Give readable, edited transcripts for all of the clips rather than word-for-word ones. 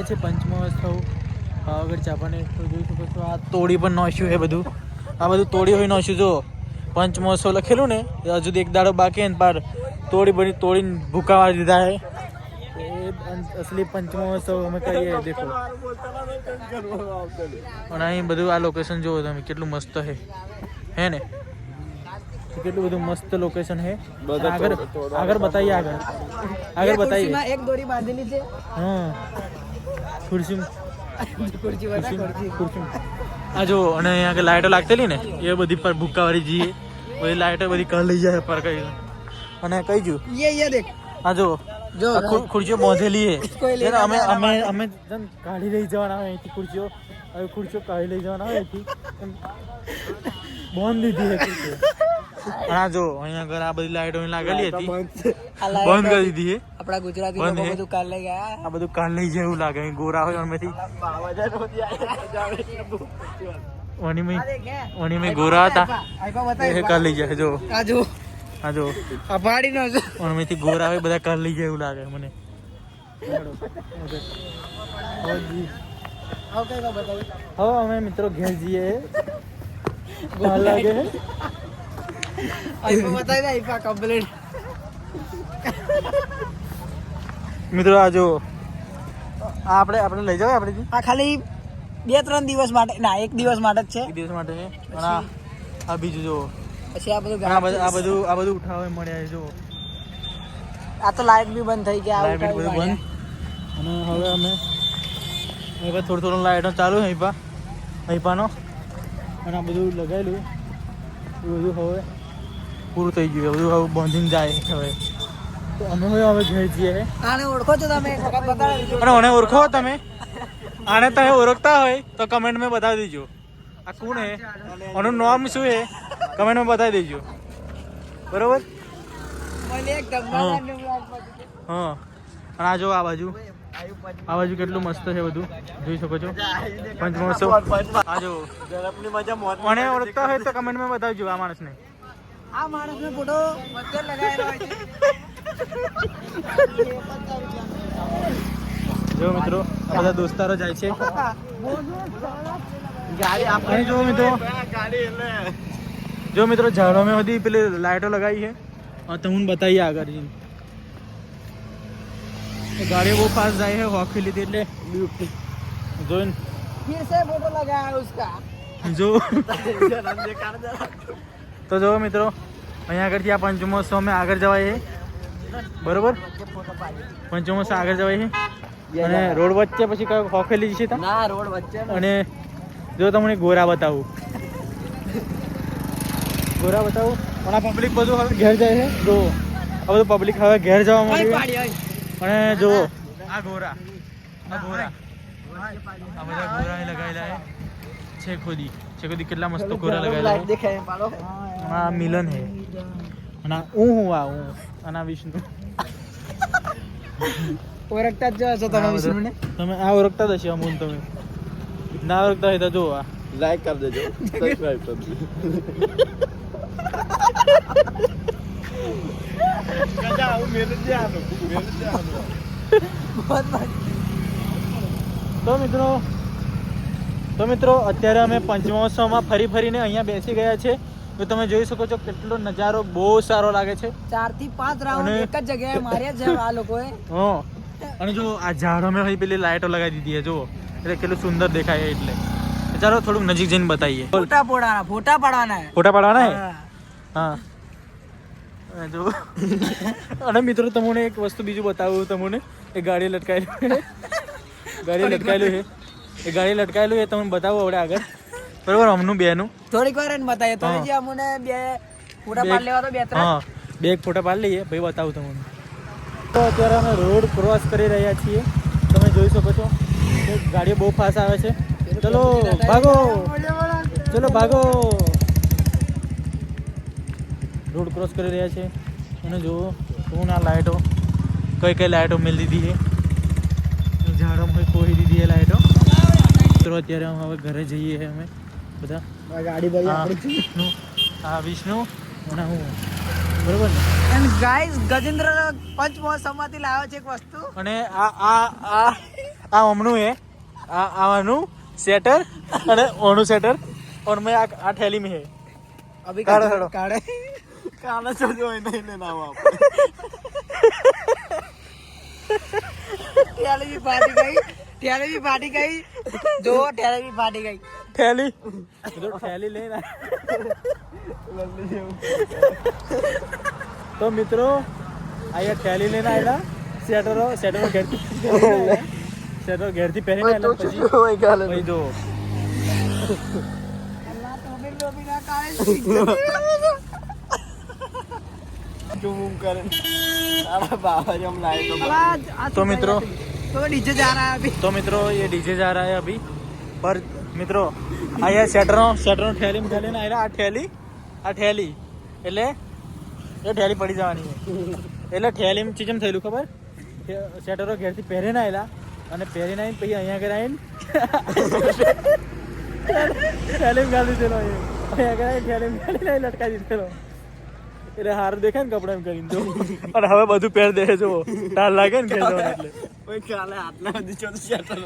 છે પંચમહોત્સવ પાવાગઢ ચાપાને તો જોઈ શકો છો. આ તોડી પણ નોશ્યું છે બધું. આ બધું તોડી હોય નોશ્યું. જો પંચમહોત્સવ લખેલું ને હજુ એક દાડો બાકી ને પાર તોડીને ભૂકાવા દીધા છે. असली पंचमहोत्सव અમે કરીએ દેખો. અને અહીં બધું આ લોકેશન જોવો તમે કેટલું મસ્ત છે હે ને, કેટલું બધું મસ્ત લોકેશન છે. આગળ બતાવીએ આગળ બતાવીએ. એક દોરી બાંધેલી છે. હા ખુરશી આ જો. અને અહીંયા આગળ લાઈટો લાગતેલી ને એ બધી પર ભૂકાવાળી જઈએ બધી લાઈટો બધી કર લઈ જાય પર કઈ. અને કઈ જો દેખ આ જો ખુરશીઓ બાંધેલી છે. અમે કાઢી લઈ જવાના હોય અહીંથી ખુરશીઓ. હવે ખુરશીઓ કાઢી લઈ જવાના હોય અહીંથી બંધ દીધી છે ખુરશીઓ. હા જો અહીંયા આગળ આ બધી લાઈટો લાગેલી હતી બંધ કરી દીધી છે. આપણા ગુજરાતી લોકો બધું કાલ લઈ ગયા. આ બધું કાલ લઈ જાય એવું લાગે. ગોરા હોય અમેથી ઓની ગોરા હતા કાલ લઈ જાય. જો હા જો અભાડી નો ઓનમેથી ગોરા હોય બધા કાલ લઈ જાય એવું લાગે મને. હવે અમે મિત્રો ઘેર જઈએ. કાલ લાગે મિત્રો. આ જો આપણે લઈ જાવ આપણે આ ખાલી 2-3 દિવસ માટે ના 1 દિવસ માટે જ છે. 1 દિવસ માટે છે. અને આ બીજું જો પછી આ બધું ઉઠાવે મળ્યા જો. આ તો લાઈટ બી બંધ થઈ ગયા. લાઈટ બધું બંધ. અને હવે અમે થોડું લાઈટો ચાલુ અહીંપાનો. અને આ બધું લગાવેલું એ બધું હવે પૂરું થઈ ગયું. બધું હવે બાંધીને જાય હવે. તો અમે હવે ઘેર જઈએ. આને ઓળખો છો તમે? અને ઓને ઓળખો તમે? આને તમે ઓળખતા હોય તો કમેન્ટમાં બતાવી દેજો. આ કોણ હે, આનું નામ શું હે કમેન્ટમાં બતાવી દેજો. બરોબર. હા. અને આ જો આ બાજુ કેટલું મસ્ત છે બધું જોઈ શકો છો. પંચમહોત્સવ આ જો. મને ઓળખતા હોય તો કમેન્ટમાં બતાવજો આ માણસને. આ માણસનો ફોટો વચ્ચે લગાવેલો હોય છે. જો મિત્રો આ બધા દોસ્તારો જાય છે. જો મિત્રો ઝાડોમાં બધી પેલી લાઈટો લગાવી છે. તો હું બતાવીએ આગળ જઈને. ગાડીઓ બહુ ફાસ્ટ જાય છે. હોકી લીધી એટલે જોઈને फिर से फोटो लगाया उसका જો. તો જો મિત્રો અહીંયા આગળથી આ પંચમહોત્સવમાં આગળ જવાય છે. બરોબર. પંચમહોત્સવ આગળ જવાય છે. અને રોડ વચ્ચે પછી કયો હોખેલી છે ના રોડ વચ્ચે. અને જો તમને ગોરા બતાવું પણ આ પબ્લિક બધું હવે ઘેર જાય છે. જો આ બધું પબ્લિક હવે ઘેર જવા માંડ્યું. અને જો આ ગોરા આ બધા ગોરા લગાવેલા છે. ખોદી કેટલા મસ્ત ગોરા લગાવેલા છે. આ મિલન હે. અને હું અને વિષ્ણુ ઓળખતા જ છો તમે વિષ્ણુને? તમે આ ઓળખતા જ હશે. અમૂન તમે ના ઓળખતા હોય તો જો આ લાઈક કરી દેજો, સબસ્ક્રાઇબ કરી દેજો. તો મિત્રો અત્યારે અમે પંચમહોત્સવમાં ફરીને અહીંયા બેસી ગયા છે. તો તમે જોઈ શકો છો કેટલો નજારો બહુ સારો લાગે છે. 4 થી 5 રાઉન્ડ એક જ જગ્યાએ માર્યા છે આ લોકોએ. હા. અને જો આ ઝાડોમાં હોય પેલી લાઈટો લગાવી દીધી છે જો. એટલે કેટલું સુંદર દેખાય. એટલે ચાલો થોડુંક નજીક જઈને બતાવીએ. ફોટા પાડવાના હે. હા જો. અને મિત્રો તમને એક વસ્તુ બીજું બતાવું. તમને એ ગાડી લટકાયેલું છે. એ ગાડી લટકાયેલું એ તમને બતાવું હવે આગળ. બરોબર. અમનું બેનું થોડીક વાર એને બતાવીએ તો જે અમને બે ફોટા પાડ લેવા તો 2-3. હા 2 ફોટા પાડી લઈએ ભાઈ. બતાવું તમને. તો અત્યારે અમે રોડ ક્રોસ કરી રહ્યા છીએ. તમે જોઈ શકો છો ગાડીઓ બહુ ફાસ્ટ આવે છે. ચલો ભાગો. રોડ ક્રોસ કરી રહ્યા છે. અને જુઓ શું આ લાઈટો કઈ લાઈટો મેલી દીધી છે. ઝાડોમાં કોઈ દીધી છે લાઈટો. તો અત્યારે હવે ઘરે જઈએ અમે બધા. ગાડી વિષ્ણુ અને હું. બરોબર ને. એન્ડ ગાઈસ ગજેન્દ્ર પંચમહોત્સવમાંથી લાવ્યો છે એક વસ્તુ અને આ ઓમનું है આવાનું सेटर અને ઓનું सेटर और मैं આ थैली में है અભી કાઢો, કાઢો. કાઢે काला चल जो नहीं लेना हुआ ટેલી भी फाटी गई जो ટેલી भी फाटी गई थैली जो थैली लेना तो मित्रों आया थैली लेना आएगा सेटर घेर थी पहने आएला પછી वही काले वही दो अल्लाह तो भी ना काढ़े जो मुंह करे अरे बाबा जी हम लाए तो मित्रों तो डीजे जा रहा है अभी तो मित्रों ये डीजे जा रहा है अभी पर मित्रों आया सेटरो ठेली में ठेली आएला આ ઠેલી એટલે એ ઠેલી પડી જવાની એટલે ઠેલી ચીજમ થયેલું ખબર સેટરો ઘેરથી પહેરીને આવેલા અને પહેરીને આવીને પછી અહીંયા આગળ આવીને ઠેલી ગાલી દીધેલો અહીંયા આગળ ઠેલી ગાલીને લટકાવી દીધેલો એટલે હારું દેખાય ને કપડા એમ કરીને જો અને હવે બધું પહેર દે જો ટાર લાગે ને ઘેર જવાનું એટલે वही काले हाथ में दिचो तो शटर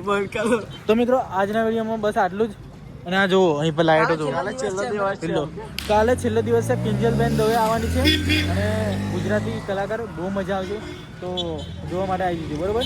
बोल कालो તો મિત્રો આજના વિડીયોમાં બસ આટલું જ અને આ જુઓ અહીં પર લાઈટો જુઓ કાલે છેલ્લો દિવસ છે કિંજલબેન દવે આવવાની છે અને ગુજરાતી કલાકાર બહુ મજા આવશે તો જોવા માટે આવી જજો બરોબર